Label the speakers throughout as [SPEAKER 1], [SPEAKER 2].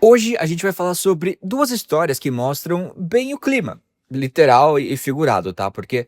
[SPEAKER 1] Hoje a gente vai falar sobre duas histórias que mostram bem o clima, literal e figurado, tá? Porque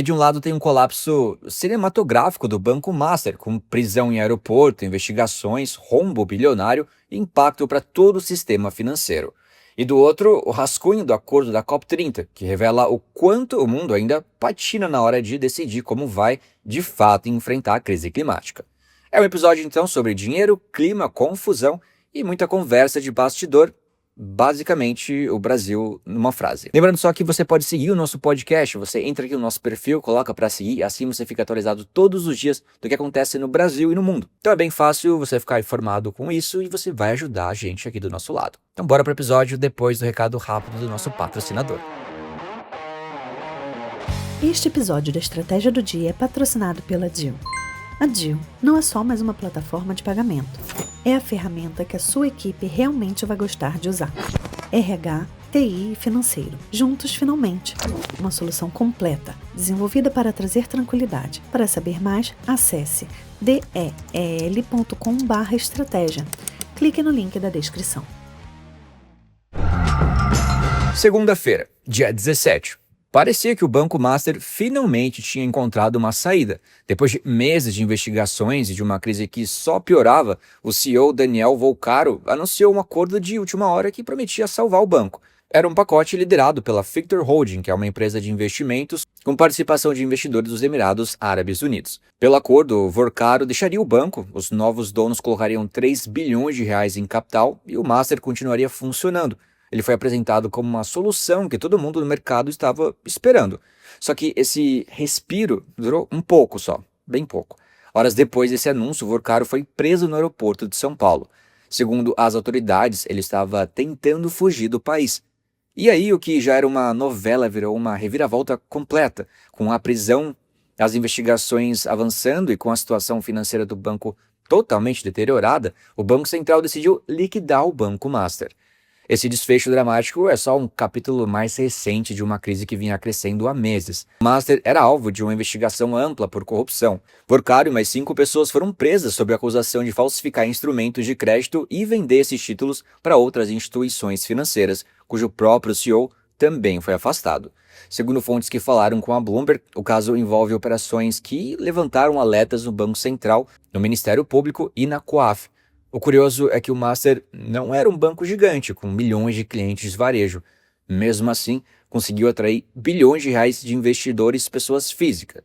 [SPEAKER 1] de um lado tem um colapso cinematográfico do Banco Master, com prisão em aeroporto, investigações, rombo bilionário e impacto para todo o sistema financeiro. E do outro, o rascunho do acordo da COP30, que revela o quanto o mundo ainda patina na hora de decidir como vai, de fato, enfrentar a crise climática. É um episódio, então, sobre dinheiro, clima, confusão e muita conversa de bastidor, basicamente o Brasil numa frase. Lembrando só que você pode seguir o nosso podcast, você entra aqui no nosso perfil, coloca para seguir, assim você fica atualizado todos os dias do que acontece no Brasil e no mundo. Então é bem fácil você ficar informado com isso e você vai ajudar a gente aqui do nosso lado. Então bora pro episódio depois do recado rápido do nosso patrocinador.
[SPEAKER 2] Este episódio da Estratégia do Dia é patrocinado pela Dil. A Dil não é só mais uma plataforma de pagamento. É a ferramenta que a sua equipe realmente vai gostar de usar. RH, TI e financeiro. Juntos, finalmente. Uma solução completa, desenvolvida para trazer tranquilidade. Para saber mais, acesse del.com/estratégia. Clique no link da descrição.
[SPEAKER 1] Segunda-feira, dia 17. Parecia que o Banco Master finalmente tinha encontrado uma saída. Depois de meses de investigações e de uma crise que só piorava, o CEO Daniel Volcaro anunciou um acordo de última hora que prometia salvar o banco. Era um pacote liderado pela Victor Holding, que é uma empresa de investimentos com participação de investidores dos Emirados Árabes Unidos. Pelo acordo, o Volcaro deixaria o banco, os novos donos colocariam 3 bilhões de reais em capital e o Master continuaria funcionando. Ele foi apresentado como uma solução que todo mundo no mercado estava esperando. Só que esse respiro durou um pouco só, bem pouco. Horas depois desse anúncio, o Volcaro foi preso no aeroporto de São Paulo. Segundo as autoridades, ele estava tentando fugir do país. E aí o que já era uma novela virou uma reviravolta completa, com a prisão, as investigações avançando e com a situação financeira do banco totalmente deteriorada, o Banco Central decidiu liquidar o Banco Master. Esse desfecho dramático é só um capítulo mais recente de uma crise que vinha crescendo há meses. O Master era alvo de uma investigação ampla por corrupção. Volcaro e mais 5 pessoas foram presas sob a acusação de falsificar instrumentos de crédito e vender esses títulos para outras instituições financeiras, cujo próprio CEO também foi afastado. Segundo fontes que falaram com a Bloomberg, o caso envolve operações que levantaram alertas no Banco Central, no Ministério Público e na COAF. O curioso é que o Master não era um banco gigante, com milhões de clientes de varejo. Mesmo assim, conseguiu atrair bilhões de reais de investidores pessoas físicas.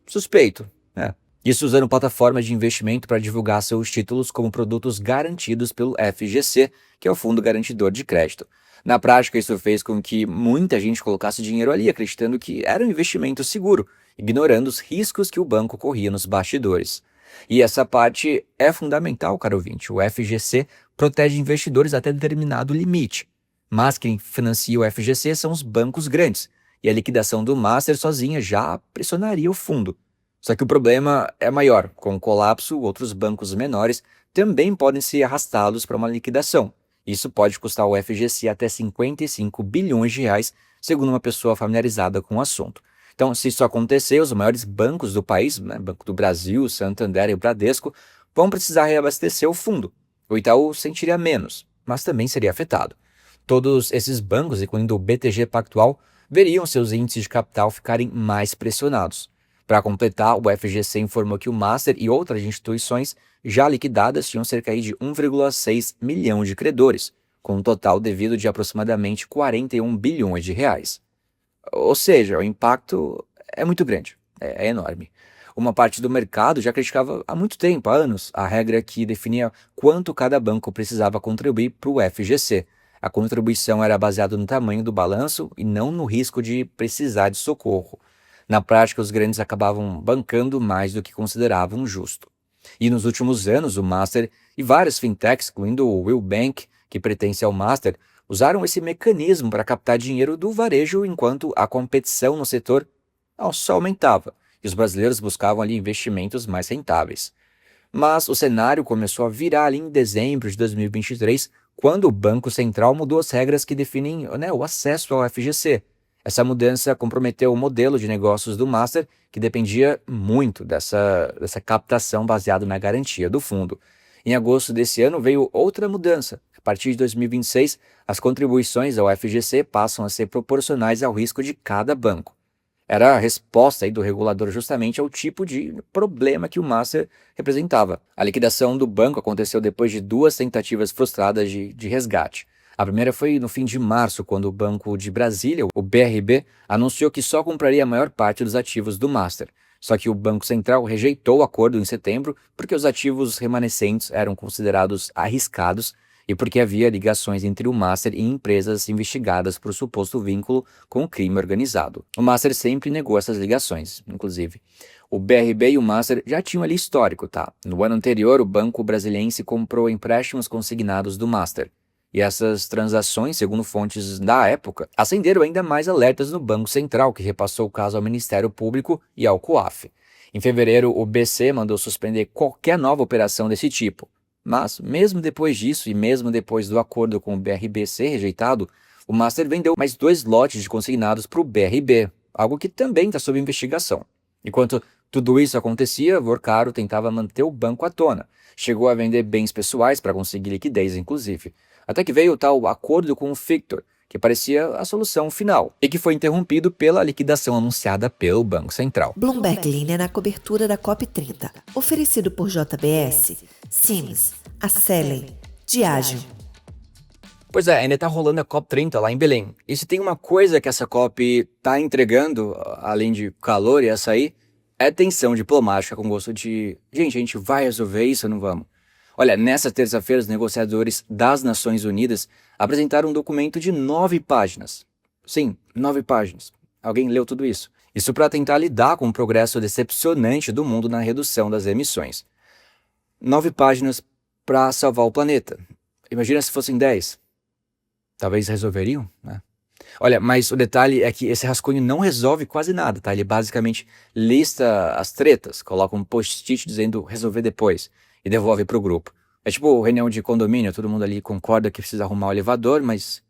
[SPEAKER 1] Suspeito, né? Isso usando plataformas de investimento para divulgar seus títulos como produtos garantidos pelo FGC, que é o Fundo Garantidor de Crédito. Na prática, isso fez com que muita gente colocasse dinheiro ali, acreditando que era um investimento seguro, ignorando os riscos que o banco corria nos bastidores. E essa parte é fundamental, caro ouvinte. O FGC protege investidores até determinado limite. Mas quem financia o FGC são os bancos grandes. E a liquidação do Master sozinha já pressionaria o fundo. Só que o problema é maior. Com o colapso, outros bancos menores também podem ser arrastados para uma liquidação. Isso pode custar ao FGC até 55 bilhões de reais, segundo uma pessoa familiarizada com o assunto. Então, se isso acontecer, os maiores bancos do país, né, Banco do Brasil, Santander e o Bradesco, vão precisar reabastecer o fundo. O Itaú sentiria menos, mas também seria afetado. Todos esses bancos, incluindo o BTG Pactual, veriam seus índices de capital ficarem mais pressionados. Para completar, o FGC informou que o Master e outras instituições já liquidadas tinham cerca de 1,6 milhão de credores, com um total devido de aproximadamente 41 bilhões de reais. Ou seja, o impacto é muito grande, é enorme. Uma parte do mercado já criticava há muito tempo, há anos, a regra que definia quanto cada banco precisava contribuir para o FGC. A contribuição era baseada no tamanho do balanço e não no risco de precisar de socorro. Na prática, os grandes acabavam bancando mais do que consideravam justo. E nos últimos anos, o Master e várias fintechs, incluindo o Will Bank, que pertence ao Master, usaram esse mecanismo para captar dinheiro do varejo enquanto a competição no setor só aumentava e os brasileiros buscavam ali investimentos mais rentáveis. Mas o cenário começou a virar ali em dezembro de 2023, quando o Banco Central mudou as regras que definem, né, o acesso ao FGC. Essa mudança comprometeu o modelo de negócios do Master, que dependia muito dessa captação baseada na garantia do fundo. Em agosto desse ano veio outra mudança. partir de 2026, as contribuições ao FGC passam a ser proporcionais ao risco de cada banco. Era a resposta aí do regulador justamente ao tipo de problema que o Master representava. A liquidação do banco aconteceu depois de 2 tentativas frustradas de resgate. A primeira foi no fim de março, quando o Banco de Brasília, o BRB, anunciou que só compraria a maior parte dos ativos do Master. Só que o Banco Central rejeitou o acordo em setembro porque os ativos remanescentes eram considerados arriscados e porque havia ligações entre o Master e empresas investigadas por suposto vínculo com o crime organizado. O Master sempre negou essas ligações, inclusive. O BRB e o Master já tinham ali histórico, tá? No ano anterior, o Banco Brasiliense comprou empréstimos consignados do Master. E essas transações, segundo fontes da época, acenderam ainda mais alertas no Banco Central, que repassou o caso ao Ministério Público e ao COAF. Em fevereiro, o BC mandou suspender qualquer nova operação desse tipo. Mas, mesmo depois disso e mesmo depois do acordo com o BRB ser rejeitado, o Master vendeu mais 2 lotes de consignados para o BRB, algo que também está sob investigação. Enquanto tudo isso acontecia, Vorcaro tentava manter o banco à tona. Chegou a vender bens pessoais para conseguir liquidez, inclusive. Até que veio o tal acordo com o Victor, que parecia a solução final, e que foi interrompido pela liquidação anunciada pelo Banco Central.
[SPEAKER 2] Bloomberg Linha na cobertura da COP30, oferecido por JBS, Sims, Acelen, Diageo.
[SPEAKER 1] Pois é, ainda tá rolando a COP30 lá em Belém. E se tem uma coisa que essa COP tá entregando, além de calor e açaí, é tensão diplomática com gosto de... Gente, a gente vai resolver isso ou não vamos? Olha, nessa terça-feira, os negociadores das Nações Unidas apresentaram um documento de 9 páginas. Sim, 9 páginas. Alguém leu tudo isso? Isso para tentar lidar com o progresso decepcionante do mundo na redução das emissões. 9 páginas para salvar o planeta. Imagina se fossem 10. Talvez resolveriam, né? Olha, mas o detalhe é que esse rascunho não resolve quase nada, tá? Ele basicamente lista as tretas, coloca um post-it dizendo resolver depois e devolve para o grupo. É tipo reunião de condomínio, todo mundo ali concorda que precisa arrumar o elevador, mas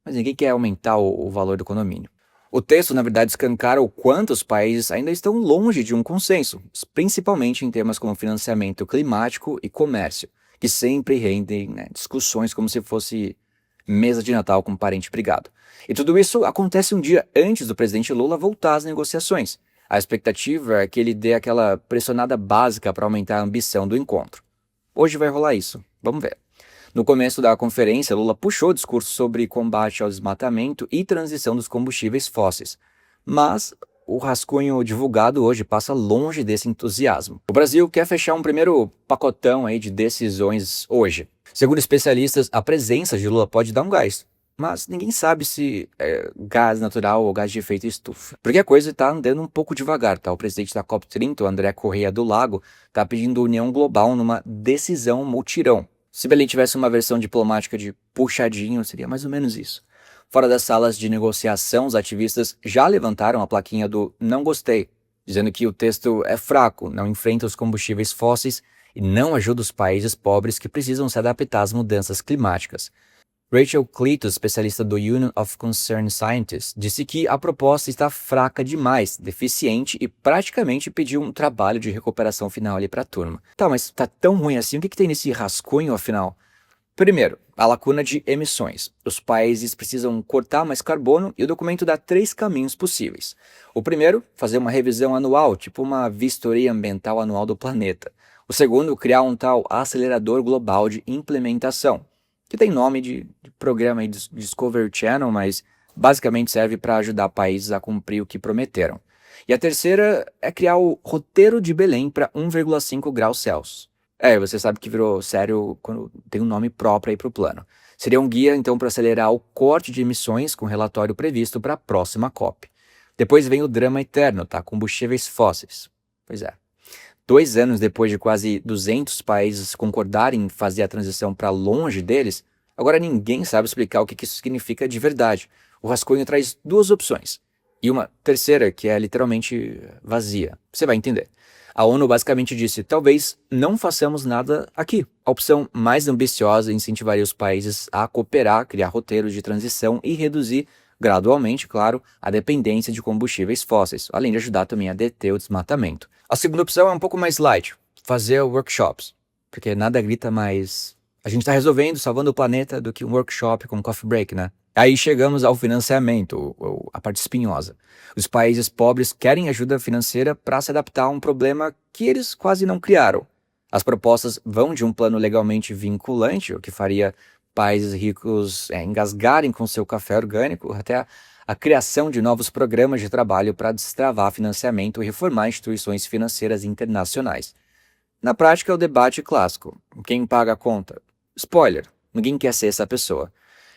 [SPEAKER 1] ninguém quer aumentar o valor do condomínio. O texto, na verdade, escancara o quanto os países ainda estão longe de um consenso, principalmente em temas como financiamento climático e comércio, que sempre rendem, né, discussões como se fosse mesa de Natal com um parente brigado. E tudo isso acontece um dia antes do presidente Lula voltar às negociações. A expectativa é que ele dê aquela pressionada básica para aumentar a ambição do encontro. Hoje vai rolar isso, vamos ver. No começo da conferência, Lula puxou o discurso sobre combate ao desmatamento e transição dos combustíveis fósseis. Mas o rascunho divulgado hoje passa longe desse entusiasmo. O Brasil quer fechar um primeiro pacotão aí de decisões hoje. Segundo especialistas, a presença de Lula pode dar um gás. Mas ninguém sabe se é gás natural ou gás de efeito estufa. Porque a coisa está andando um pouco devagar, tá? O presidente da COP30, o André Correia do Lago, está pedindo união global numa decisão multirão. Se Belém tivesse uma versão diplomática de puxadinho, seria mais ou menos isso. Fora das salas de negociação, os ativistas já levantaram a plaquinha do "não gostei", dizendo que o texto é fraco, não enfrenta os combustíveis fósseis e não ajuda os países pobres que precisam se adaptar às mudanças climáticas. Rachel Clito, especialista do Union of Concerned Scientists, disse que a proposta está fraca demais, deficiente e praticamente pediu um trabalho de recuperação final ali para a turma. Tá, mas tá tão ruim assim, o que tem nesse rascunho afinal? Primeiro, a lacuna de emissões. Os países precisam cortar mais carbono e o documento dá 3 caminhos possíveis. O primeiro, fazer uma revisão anual, tipo uma vistoria ambiental anual do planeta. O segundo, criar um tal acelerador global de implementação, que tem nome de programa aí de Discovery Channel, mas basicamente serve para ajudar países a cumprir o que prometeram. E a terceira é criar o roteiro de Belém para 1,5 graus Celsius. Você sabe que virou sério quando tem um nome próprio aí para o plano. Seria um guia, então, para acelerar o corte de emissões com relatório previsto para a próxima COP. Depois vem o drama eterno, tá? Combustíveis fósseis. Pois é. 2 anos depois de quase 200 países concordarem em fazer a transição para longe deles, agora ninguém sabe explicar o que isso significa de verdade. O rascunho traz 2 opções. E uma terceira que é literalmente vazia. Você vai entender. A ONU basicamente disse, talvez não façamos nada aqui. A opção mais ambiciosa incentivaria os países a cooperar, criar roteiros de transição e reduzir gradualmente, claro, a dependência de combustíveis fósseis, além de ajudar também a deter o desmatamento. A segunda opção é um pouco mais light, fazer workshops, porque nada grita mais A gente está resolvendo, salvando o planeta do que um workshop com coffee break, né? Aí chegamos ao financiamento, a parte espinhosa. Os países pobres querem ajuda financeira para se adaptar a um problema que eles quase não criaram. As propostas vão de um plano legalmente vinculante, o que faria países ricos engasgarem com seu café orgânico, até a criação de novos programas de trabalho para destravar financiamento e reformar instituições financeiras internacionais. Na prática, é o debate clássico. Quem paga a conta? Spoiler, ninguém quer ser essa pessoa.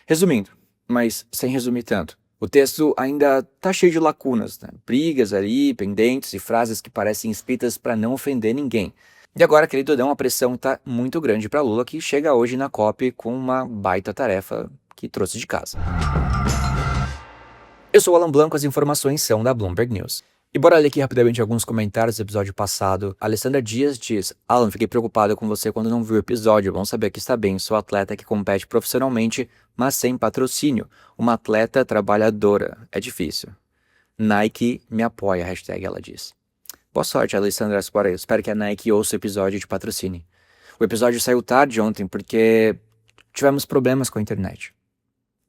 [SPEAKER 1] Resumindo, mas sem resumir tanto, o texto ainda tá cheio de lacunas, né? Brigas ali, pendentes e frases que parecem escritas para não ofender ninguém. E agora, querido Dudão, a pressão tá muito grande para Lula, que chega hoje na COP com uma baita tarefa que trouxe de casa. Eu sou o Alan Blanco, as informações são da Bloomberg News. E bora ler aqui rapidamente alguns comentários do episódio passado. A Alessandra Dias diz: Alan, fiquei preocupada com você quando não viu o episódio. Bom saber que está bem. Sou atleta que compete profissionalmente, mas sem patrocínio. Uma atleta trabalhadora. É difícil. Nike me apoia, hashtag ela diz. Boa sorte, Alessandra. Espero que a Nike ouça o episódio de patrocínio. O episódio saiu tarde ontem porque tivemos problemas com a internet.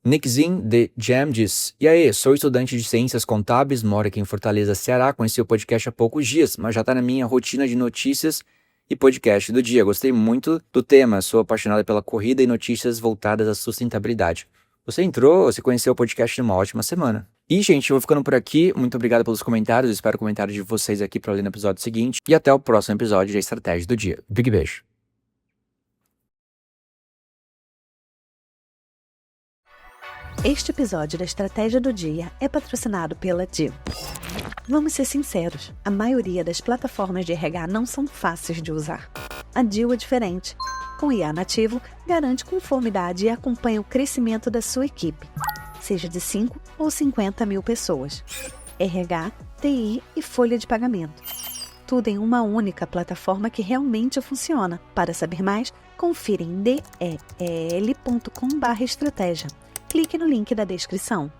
[SPEAKER 1] Nickzin de Jam diz: E aí, sou estudante de ciências contábeis, moro aqui em Fortaleza, Ceará, conheci o podcast há poucos dias, mas já tá na minha rotina de notícias e podcast do dia. Gostei muito do tema, sou apaixonada pela corrida e notícias voltadas à sustentabilidade. Você conheceu o podcast numa ótima semana. E, gente, eu vou ficando por aqui. Muito obrigado pelos comentários, espero o comentário de vocês aqui para ler no episódio seguinte. E até o próximo episódio da Estratégia do Dia. Big beijo.
[SPEAKER 2] Este episódio da Estratégia do Dia é patrocinado pela DIL. Vamos ser sinceros, a maioria das plataformas de RH não são fáceis de usar. A DIL é diferente. Com IA nativo, garante conformidade e acompanha o crescimento da sua equipe, seja de 5 ou 50 mil pessoas. RH, TI e folha de pagamento. Tudo em uma única plataforma que realmente funciona. Para saber mais, confira em del.com/estratégia. Clique no link da descrição.